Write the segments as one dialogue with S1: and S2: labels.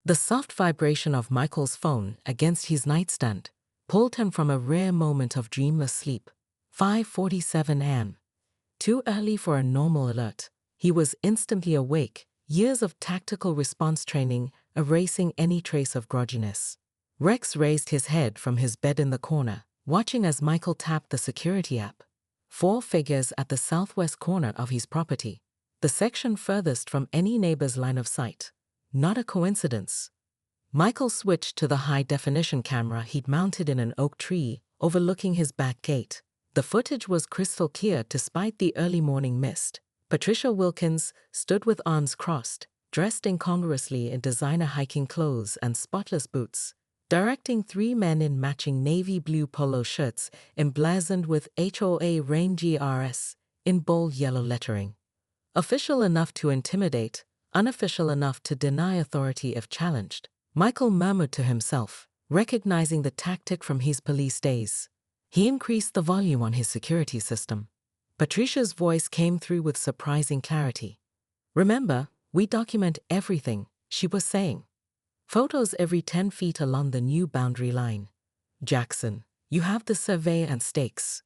S1: The soft vibration of Michael's phone against his nightstand pulled him from a rare moment of dreamless sleep. 5:47 a.m. Too early for a normal alert. He was instantly awake, years of tactical response training erasing any trace of grogginess. Rex raised his head from his bed in the corner, watching as Michael tapped the security app. 4 figures at the southwest corner of his property, the section furthest from any neighbor's line of sight. Not a coincidence. Michael switched to the high-definition camera he'd mounted in an oak tree overlooking his back gate. The footage was crystal clear despite the early morning mist. Patricia Wilkins stood with arms crossed, dressed incongruously in designer hiking clothes and spotless boots, directing 3 men in matching navy blue polo shirts emblazoned with HOA Rain GRS in bold yellow lettering. Official enough to intimidate, unofficial enough to deny authority if challenged. Michael murmured to himself, recognizing the tactic from his police days. He increased the volume on his security system. Patricia's voice came through with surprising clarity. "Remember, we document everything," she was saying. "Photos every 10 feet along the new boundary line. Jackson, you have the survey and stakes.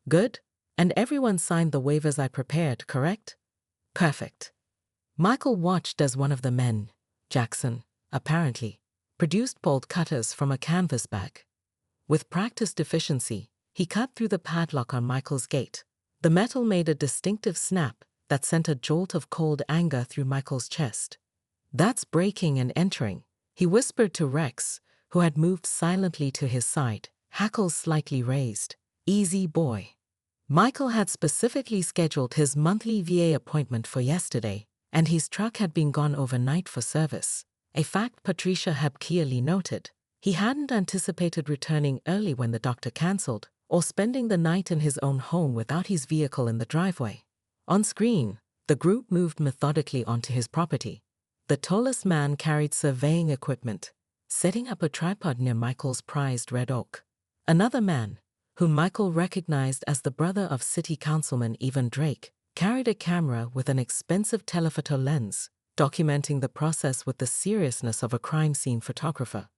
S1: Good? And everyone signed the waivers I prepared, correct? Perfect." Michael watched as one of the men, Jackson, apparently, produced bolt cutters from a canvas bag. With practiced efficiency, he cut through the padlock on Michael's gate. The metal made a distinctive snap that sent a jolt of cold anger through Michael's chest. "That's breaking and entering," he whispered to Rex, who had moved silently to his side, hackles slightly raised. "Easy, boy." Michael had specifically scheduled his monthly VA appointment for yesterday, and his truck had been gone overnight for service, a fact Patricia had clearly noted. He hadn't anticipated returning early when the doctor cancelled, or spending the night in his own home without his vehicle in the driveway. On screen, the group moved methodically onto his property. The tallest man carried surveying equipment, setting up a tripod near Michael's prized red oak. Another man, whom Michael recognized as the brother of City Councilman Evan Drake, carried a camera with an expensive telephoto lens, documenting the process with the seriousness of a crime scene photographer.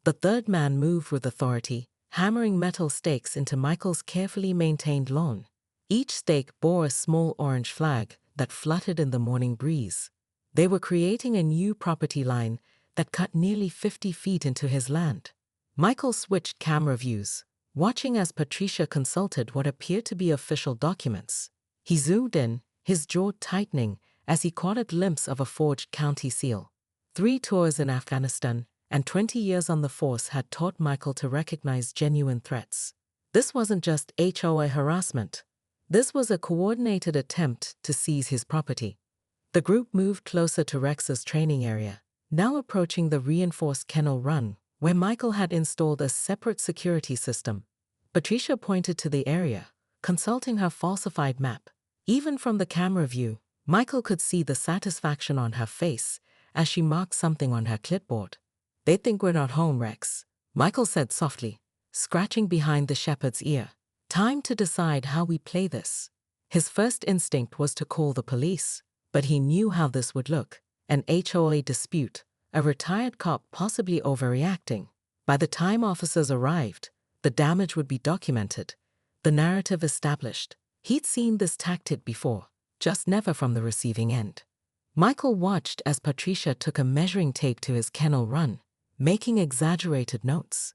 S1: The third man moved with authority, hammering metal stakes into Michael's carefully maintained lawn. Each stake bore a small orange flag that fluttered in the morning breeze. They were creating a new property line that cut nearly 50 feet into his land. Michael switched camera views, watching as Patricia consulted what appeared to be official documents. He zoomed in, his jaw tightening as he caught a glimpse of a forged county seal. 3 tours in Afghanistan and 20 years on the force had taught Michael to recognize genuine threats. This wasn't just HOA harassment. This was a coordinated attempt to seize his property. The group moved closer to Rex's training area, now approaching the reinforced kennel run, where Michael had installed a separate security system. Patricia pointed to the area, consulting her falsified map. Even from the camera view, Michael could see the satisfaction on her face as she marked something on her clipboard. "They think we're not home, Rex," Michael said softly, scratching behind the shepherd's ear. "Time to decide how we play this." His first instinct was to call the police, but he knew how this would look. An HOA dispute, a retired cop possibly overreacting. By the time officers arrived, the damage would be documented, the narrative established. He'd seen this tactic before, just never from the receiving end. Michael watched as Patricia took a measuring tape to his kennel run, making exaggerated notes.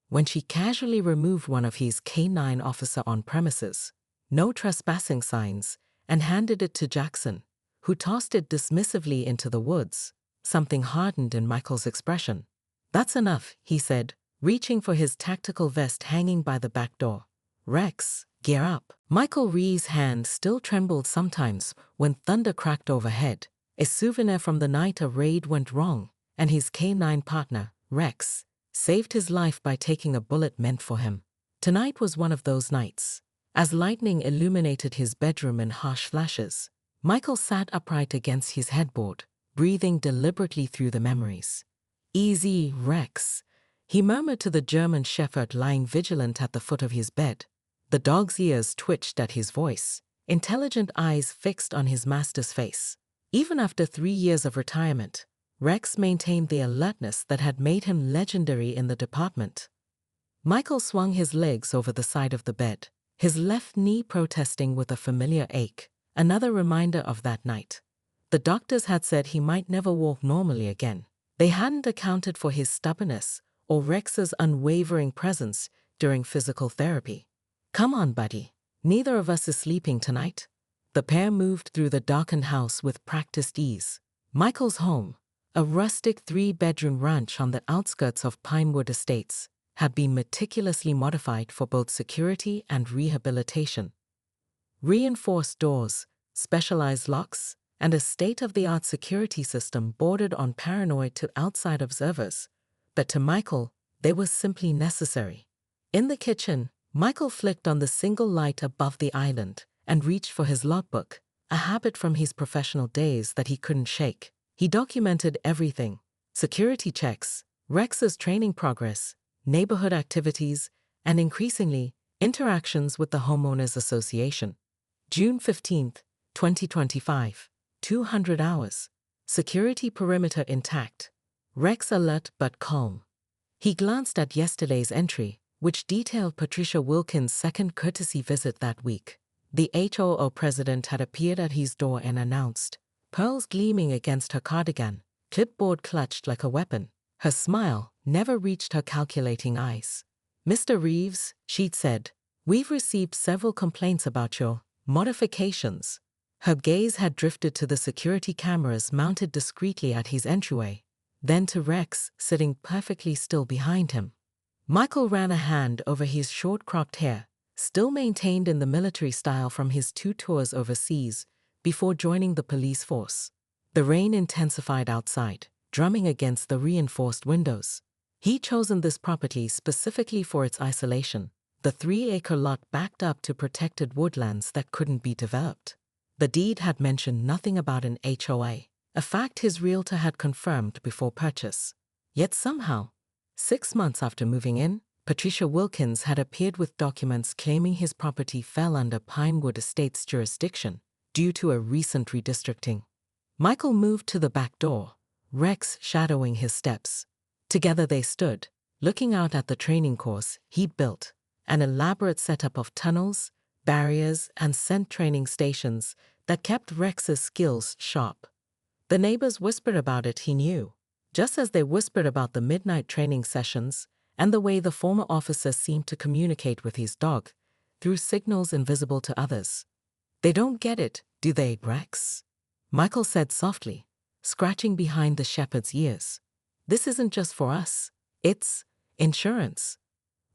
S1: When she casually removed one of his K9 officer on premises, no trespassing signs, and handed it to Jackson, who tossed it dismissively into the woods, something hardened in Michael's expression. "That's enough," he said, reaching for his tactical vest hanging by the back door. "Rex, gear up." Michael Ree's hand still trembled sometimes when thunder cracked overhead, a souvenir from the night a raid went wrong, and his K9 partner, Rex, saved his life by taking a bullet meant for him. Tonight was one of those nights. As lightning illuminated his bedroom in harsh flashes, Michael sat upright against his headboard, breathing deliberately through the memories. "Easy, Rex," he murmured to the German shepherd lying vigilant at the foot of his bed. The dog's ears twitched at his voice, intelligent eyes fixed on his master's face. Even after 3 years of retirement, Rex maintained the alertness that had made him legendary in the department. Michael swung his legs over the side of the bed, his left knee protesting with a familiar ache, another reminder of that night. The doctors had said he might never walk normally again. They hadn't accounted for his stubbornness or Rex's unwavering presence during physical therapy. "Come on, buddy. Neither of us is sleeping tonight." The pair moved through the darkened house with practiced ease. Michael's home, a rustic 3-bedroom ranch on the outskirts of Pinewood Estates, had been meticulously modified for both security and rehabilitation. Reinforced doors, specialized locks, and a state-of-the-art security system bordered on paranoid to outside observers. But to Michael, they were simply necessary. In the kitchen, Michael flicked on the single light above the island and reached for his logbook, a habit from his professional days that he couldn't shake. He documented everything: security checks, Rex's training progress, neighborhood activities, and increasingly, interactions with the Homeowners Association. June 15, 2025, 200 hours. Security perimeter intact. Rex alert but calm. He glanced at yesterday's entry, which detailed Patricia Wilkins' second courtesy visit that week. The HOO president had appeared at his door and announced, pearls gleaming against her cardigan, clipboard clutched like a weapon. Her smile never reached her calculating eyes. "Mr. Reeves," she'd said, "we've received several complaints about your modifications." Her gaze had drifted to the security cameras mounted discreetly at his entryway, then to Rex sitting perfectly still behind him. Michael ran a hand over his short-cropped hair, still maintained in the military style from his 2 tours overseas before joining the police force. The rain intensified outside, drumming against the reinforced windows. He'd chosen this property specifically for its isolation, the 3-acre lot backed up to protected woodlands that couldn't be developed. The deed had mentioned nothing about an HOA, a fact his realtor had confirmed before purchase. Yet somehow, 6 months after moving in, Patricia Wilkins had appeared with documents claiming his property fell under Pinewood Estates jurisdiction due to a recent redistricting. Michael moved to the back door, Rex shadowing his steps. Together they stood, looking out at the training course he'd built, an elaborate setup of tunnels, barriers, and scent training stations that kept Rex's skills sharp. The neighbors whispered about it, he knew, just as they whispered about the midnight training sessions and the way the former officer seemed to communicate with his dog through signals invisible to others. "They don't get it, do they, Rex?" Michael said softly, scratching behind the shepherd's ears. "This isn't just for us. It's insurance."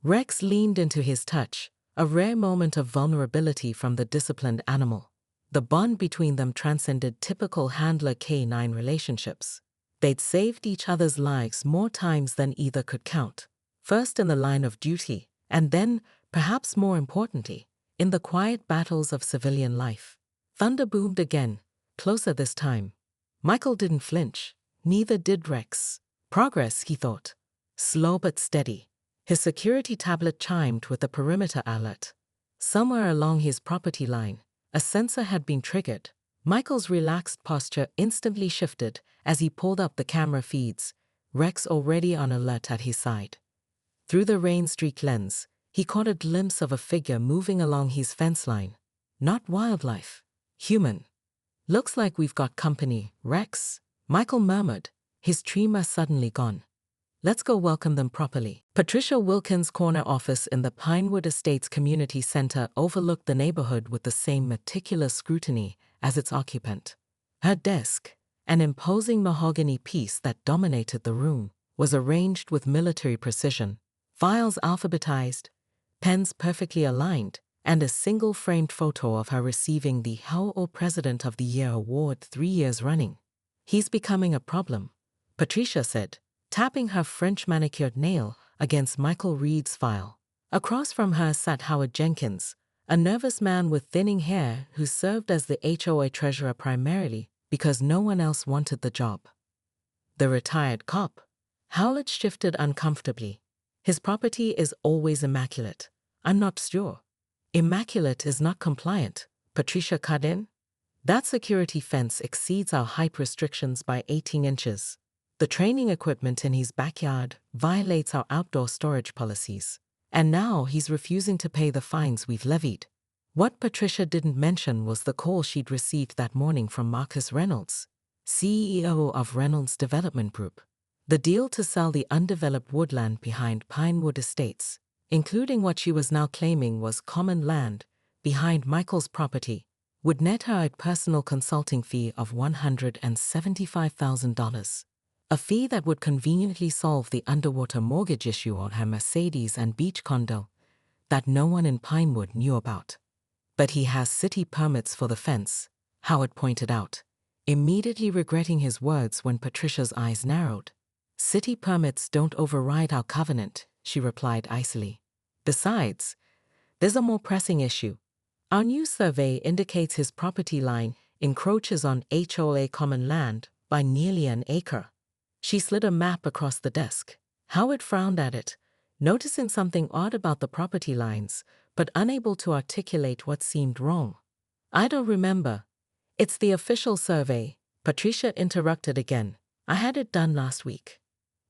S1: Rex leaned into his touch, a rare moment of vulnerability from the disciplined animal. The bond between them transcended typical handler-canine relationships. They'd saved each other's lives more times than either could count, first in the line of duty, and then, perhaps more importantly, in the quiet battles of civilian life. Thunder boomed again, closer this time. Michael didn't flinch, neither did Rex. Progress, he thought. Slow but steady. His security tablet chimed with a perimeter alert. Somewhere along his property line, a sensor had been triggered. Michael's relaxed posture instantly shifted as he pulled up the camera feeds, Rex already on alert at his side. Through the rain-streaked lens, he caught a glimpse of a figure moving along his fence line. Not wildlife. Human. "Looks like we've got company, Rex," Michael murmured, his tremor suddenly gone. "Let's go welcome them properly." Patricia Wilkins' corner office in the Pinewood Estates Community Center overlooked the neighborhood with the same meticulous scrutiny as its occupant. Her desk, an imposing mahogany piece that dominated the room, was arranged with military precision, files alphabetized, pens perfectly aligned, and a single framed photo of her receiving the HOO President of the Year award 3 years running. "He's becoming a problem," Patricia said, tapping her French manicured nail against Michael Reed's file. Across from her sat Howard Jenkins, a nervous man with thinning hair who served as the HOA treasurer primarily because no one else wanted the job. The retired cop. Howlett shifted uncomfortably. "His property is always immaculate. I'm not sure." "Immaculate is not compliant," Patricia cut in. "That security fence exceeds our height restrictions by 18 inches. The training equipment in his backyard violates our outdoor storage policies. And now he's refusing to pay the fines we've levied. What Patricia didn't mention was the call she'd received that morning from Marcus Reynolds, CEO of Reynolds Development Group. The deal to sell the undeveloped woodland behind Pinewood Estates, including what she was now claiming was common land behind Michael's property, would net her a personal consulting fee of $175,000. A fee that would conveniently solve the underwater mortgage issue on her Mercedes and beach condo that no one in Pinewood knew about. But he has city permits for the fence, Howard pointed out, immediately regretting his words when Patricia's eyes narrowed. City permits don't override our covenant, she replied icily. Besides, there's a more pressing issue. Our new survey indicates his property line encroaches on HOA common land by nearly an acre. She slid a map across the desk. Howard frowned at it, noticing something odd about the property lines, but unable to articulate what seemed wrong. I don't remember. It's the official survey, Patricia interrupted again. I had it done last week.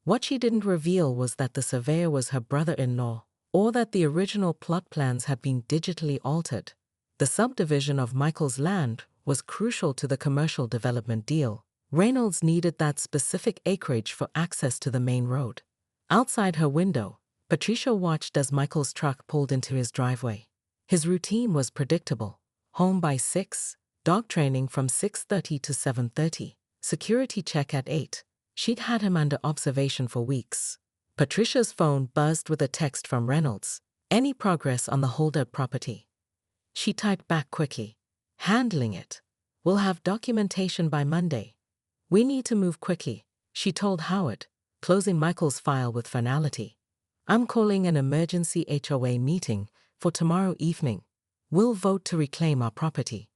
S1: What she didn't reveal was that the surveyor was her brother-in-law, or that the original plot plans had been digitally altered. The subdivision of Michael's land was crucial to the commercial development deal. Reynolds needed that specific acreage for access to the main road. Outside her window, Patricia watched as Michael's truck pulled into his driveway. His routine was predictable. Home by 6, dog training from 6:30 to 7:30, security check at 8. She'd had him under observation for weeks. Patricia's phone buzzed with a text from Reynolds. Any progress on the holdup property? She typed back quickly. Handling it. We'll have documentation by Monday. We need to move quickly, she told Howard, closing Michael's file with finality. I'm calling an emergency HOA meeting for tomorrow evening. We'll vote to reclaim our property.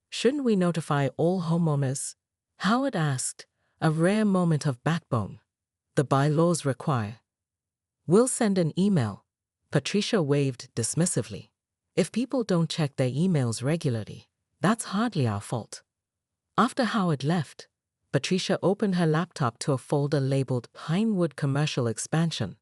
S1: Shouldn't we notify all homeowners? Howard asked, a rare moment of backbone. The bylaws require. We'll send an email. Patricia waved dismissively. If people don't check their emails regularly, that's hardly our fault. After Howard left, Patricia opened her laptop to a folder labeled Pinewood Commercial Expansion.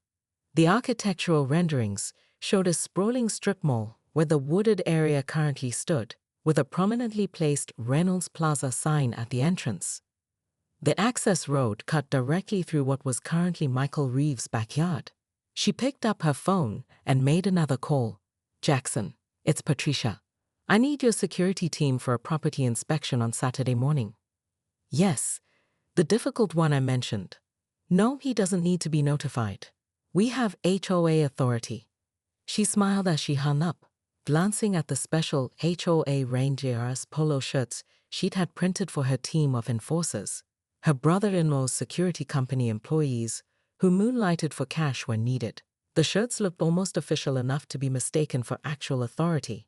S1: The architectural renderings showed a sprawling strip mall where the wooded area currently stood, with a prominently placed Reynolds Plaza sign at the entrance. The access road cut directly through what was currently Michael Reeves' backyard. She picked up her phone and made another call. Jackson, it's Patricia. I need your security team for a property inspection on Saturday morning. Yes, the difficult one I mentioned. No, he doesn't need to be notified. We have HOA authority. She smiled as she hung up, glancing at the special HOA Rangers polo shirts she'd had printed for her team of enforcers, her brother-in-law's security company employees, who moonlighted for cash when needed. The shirts looked almost official enough to be mistaken for actual authority.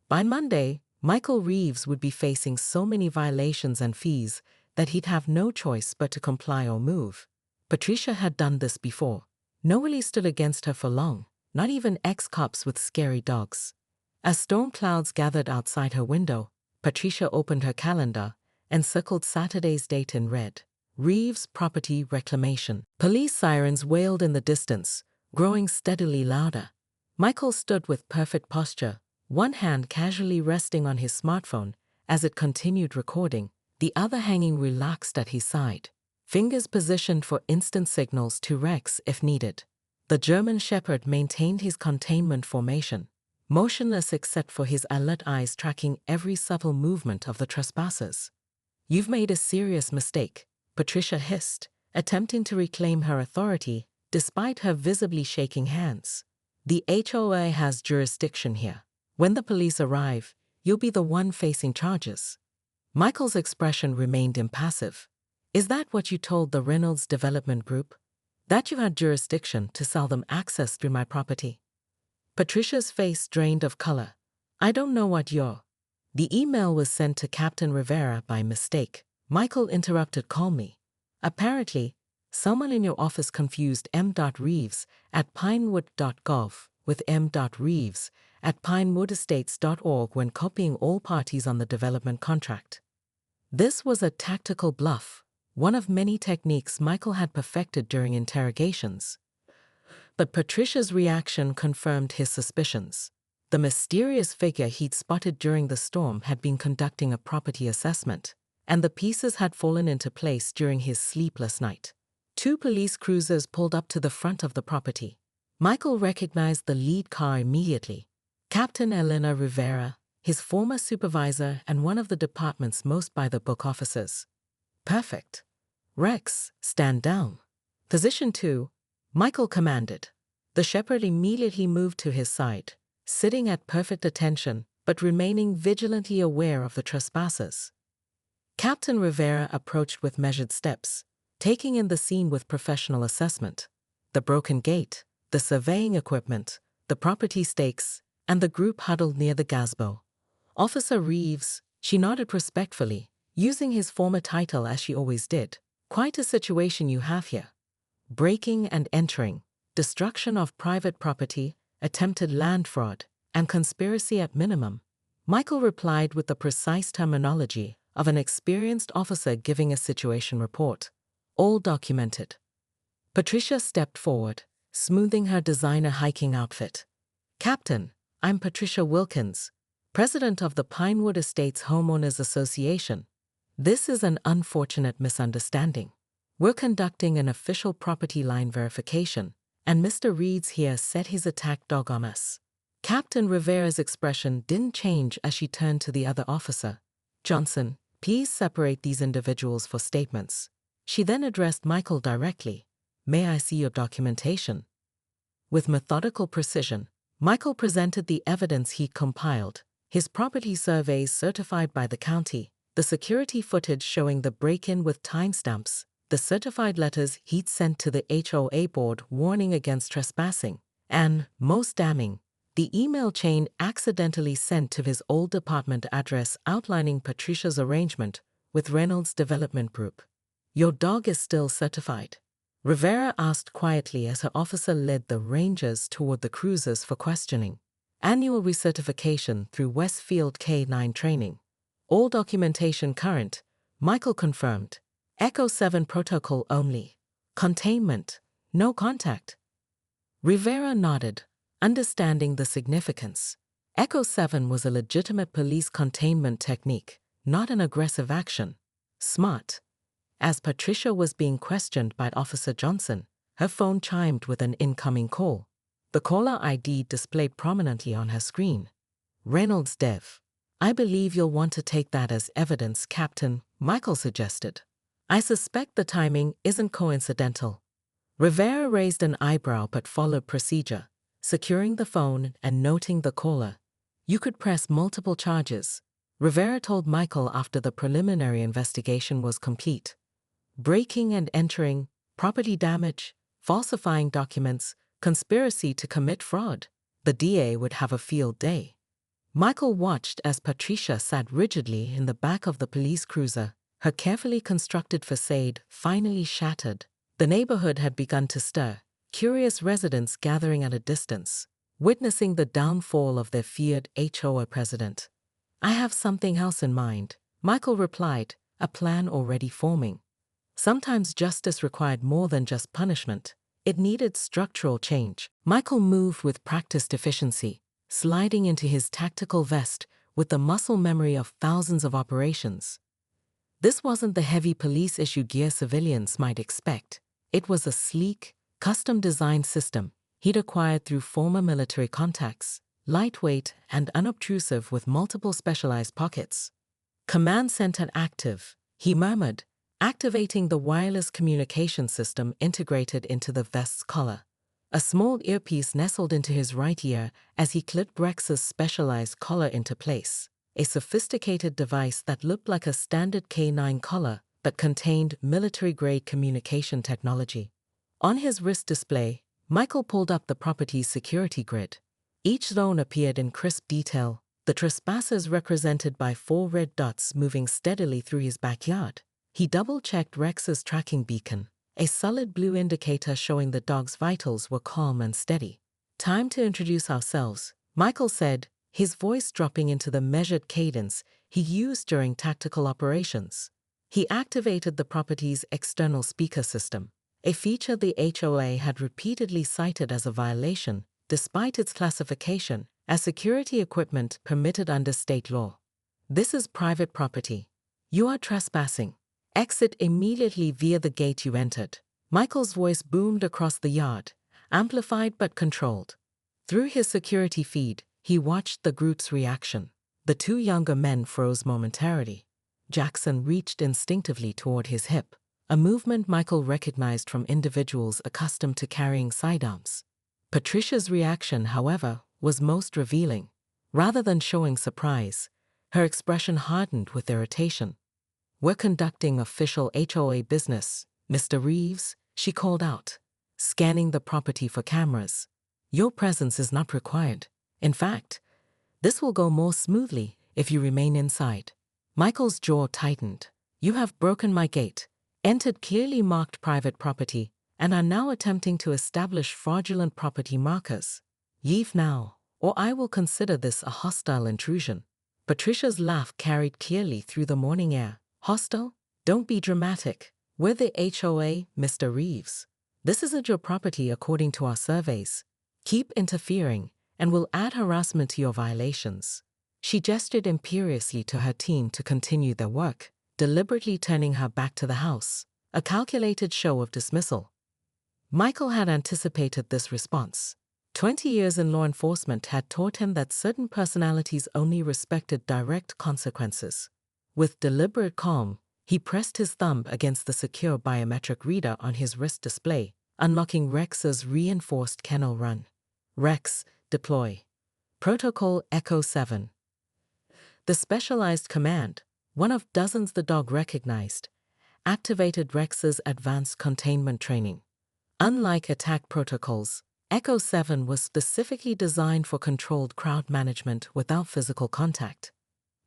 S1: By Monday, Michael Reeves would be facing so many violations and fees that he'd have no choice but to comply or move. Patricia had done this before. Nobody stood against her for long, not even ex-cops with scary dogs. As storm clouds gathered outside her window, Patricia opened her calendar and circled Saturday's date in red. Reeves Property Reclamation. Police sirens wailed in the distance, growing steadily louder. Michael stood with perfect posture, one hand casually resting on his smartphone as it continued recording, the other hanging relaxed at his side, fingers positioned for instant signals to Rex if needed. The German Shepherd maintained his containment formation, motionless except for his alert eyes tracking every subtle movement of the trespassers. You've made a serious mistake, Patricia hissed, attempting to reclaim her authority despite her visibly shaking hands. The HOA has jurisdiction here. When the police arrive, you'll be the one facing charges. Michael's expression remained impassive. Is that what you told the Reynolds Development Group? That you had jurisdiction to sell them access through my property? Patricia's face drained of color. I don't know what you're. The email was sent to Captain Rivera by mistake. Michael interrupted calmly. Apparently, someone in your office confused m.reeves at pinewood.gov with m.reeves at pinewoodestates.org when copying all parties on the development contract. This was a tactical bluff, one of many techniques Michael had perfected during interrogations. But Patricia's reaction confirmed his suspicions. The mysterious figure he'd spotted during the storm had been conducting a property assessment, and the pieces had fallen into place during his sleepless night. 2 police cruisers pulled up to the front of the property. Michael recognized the lead car immediately. Captain Elena Rivera, his former supervisor and one of the department's most by-the-book officers. Perfect. Rex, stand down. Position 2, Michael commanded. The shepherd immediately moved to his side, sitting at perfect attention but remaining vigilantly aware of the trespassers. Captain Rivera approached with measured steps, taking in the scene with professional assessment. The broken gate, the surveying equipment, the property stakes, and the group huddled near the gazebo. Officer Reeves, she nodded respectfully, using his former title as she always did. Quite a situation you have here. Breaking and entering, destruction of private property, attempted land fraud, and conspiracy at minimum. Michael replied with the precise terminology of an experienced officer giving a situation report. All documented. Patricia stepped forward, smoothing her designer hiking outfit. Captain, I'm Patricia Wilkins, president of the Pinewood Estates Homeowners Association. This is an unfortunate misunderstanding. We're conducting an official property line verification, and Mr. Reeds here set his attack dog on us. Captain Rivera's expression didn't change as she turned to the other officer. Johnson, please separate these individuals for statements. She then addressed Michael directly. May I see your documentation? With methodical precision, Michael presented the evidence he'd compiled, his property surveys certified by the county, the security footage showing the break-in with timestamps, the certified letters he'd sent to the HOA board warning against trespassing, and, most damning, the email chain accidentally sent to his old department address outlining Patricia's arrangement with Reynolds Development Group. Your dog is still certified? Rivera asked quietly as her officer led the rangers toward the cruisers for questioning. Annual recertification through Westfield K9 training. All documentation current, Michael confirmed. Echo 7 protocol only. Containment, no contact. Rivera nodded, understanding the significance. Echo 7 was a legitimate police containment technique, not an aggressive action. Smart. As Patricia was being questioned by Officer Johnson, her phone chimed with an incoming call. The caller ID displayed prominently on her screen. Reynolds Dev. I believe you'll want to take that as evidence, Captain, Michael suggested. I suspect the timing isn't coincidental. Rivera raised an eyebrow but followed procedure, securing the phone and noting the caller. You could press multiple charges, Rivera told Michael after the preliminary investigation was complete. Breaking and entering, property damage, falsifying documents, conspiracy to commit fraud. The DA would have a field day. Michael watched as Patricia sat rigidly in the back of the police cruiser, her carefully constructed facade finally shattered. The neighborhood had begun to stir, curious residents gathering at a distance, witnessing the downfall of their feared HOA president. I have something else in mind, Michael replied, a plan already forming. Sometimes justice required more than just punishment. It needed structural change. Michael moved with practiced efficiency, sliding into his tactical vest with the muscle memory of thousands of operations. This wasn't the heavy police-issue gear civilians might expect. It was a sleek, custom-designed system he'd acquired through former military contacts, lightweight and unobtrusive with multiple specialized pockets. Command center active, he murmured, activating the wireless communication system integrated into the vest's collar. A small earpiece nestled into his right ear as he clipped Rex's specialized collar into place, a sophisticated device that looked like a standard K9 collar but contained military-grade communication technology. On his wrist display, Michael pulled up the property's security grid. Each zone appeared in crisp detail, the trespassers represented by 4 red dots moving steadily through his backyard. He double-checked Rex's tracking beacon, a solid blue indicator showing the dog's vitals were calm and steady. Time to introduce ourselves, Michael said, his voice dropping into the measured cadence he used during tactical operations. He activated the property's external speaker system, a feature the HOA had repeatedly cited as a violation, despite its classification as security equipment permitted under state law. "This is private property. You are trespassing. Exit immediately via the gate you entered." Michael's voice boomed across the yard, amplified but controlled. Through his security feed, he watched the group's reaction. The two younger men froze momentarily. Jackson reached instinctively toward his hip, a movement Michael recognized from individuals accustomed to carrying sidearms. Patricia's reaction, however, was most revealing. Rather than showing surprise, her expression hardened with irritation. "We're conducting official HOA business, Mr. Reeves," she called out, scanning the property for cameras. "Your presence is not required. In fact, this will go more smoothly if you remain inside." Michael's jaw tightened. "You have broken my gate, entered clearly marked private property, and are now attempting to establish fraudulent property markers. Leave now, or I will consider this a hostile intrusion." Patricia's laugh carried clearly through the morning air. "Hostile? Don't be dramatic. We're the HOA, Mr. Reeves. This isn't your property according to our surveys. Keep interfering, and we'll add harassment to your violations." She gestured imperiously to her team to continue their work, deliberately turning her back to the house, a calculated show of dismissal. Michael had anticipated this response. 20 years in law enforcement had taught him that certain personalities only respected direct consequences. With deliberate calm, he pressed his thumb against the secure biometric reader on his wrist display, unlocking Rex's reinforced kennel run. "Rex, deploy. Protocol Echo 7. The specialized command, one of dozens the dog recognized, activated Rex's advanced containment training. Unlike attack protocols, Echo 7 was specifically designed for controlled crowd management without physical contact.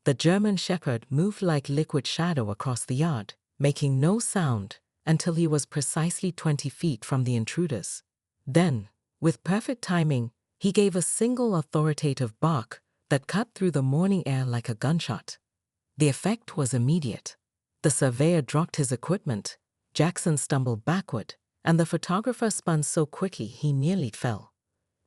S1: The German Shepherd moved like liquid shadow across the yard, making no sound until he was precisely 20 feet from the intruders. Then, with perfect timing, he gave a single authoritative bark that cut through the morning air like a gunshot. The effect was immediate. The surveyor dropped his equipment, Jackson stumbled backward, and the photographer spun so quickly he nearly fell.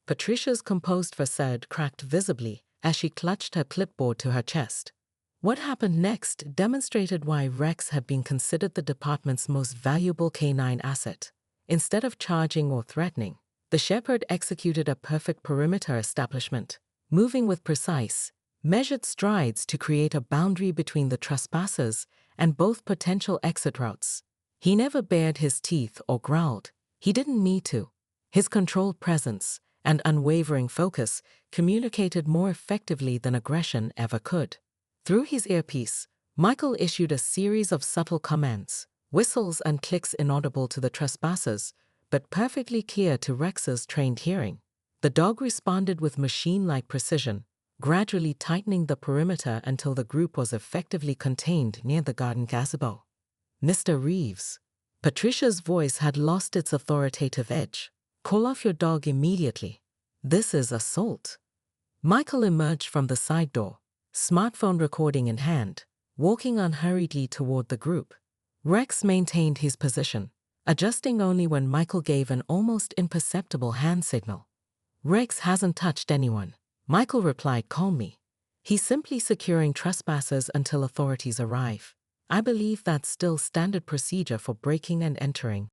S1: Patricia's composed facade cracked visibly as she clutched her clipboard to her chest. What happened next demonstrated why Rex had been considered the department's most valuable canine asset. Instead of charging or threatening, the Shepherd executed a perfect perimeter establishment, moving with precise, measured strides to create a boundary between the trespassers and both potential exit routes. He never bared his teeth or growled. He didn't need to. His controlled presence and unwavering focus communicated more effectively than aggression ever could. Through his earpiece, Michael issued a series of subtle commands, whistles and clicks inaudible to the trespassers, but perfectly clear to Rex's trained hearing. The dog responded with machine-like precision, gradually tightening the perimeter until the group was effectively contained near the garden gazebo. "Mr. Reeves." Patricia's voice had lost its authoritative edge. "Call off your dog immediately. This is assault." Michael emerged from the side door, smartphone recording in hand, walking unhurriedly toward the group. Rex maintained his position, adjusting only when Michael gave an almost imperceptible hand signal. "Rex hasn't touched anyone," Michael replied calmly. "He's simply securing trespassers until authorities arrive. I believe that's still standard procedure for breaking and entering."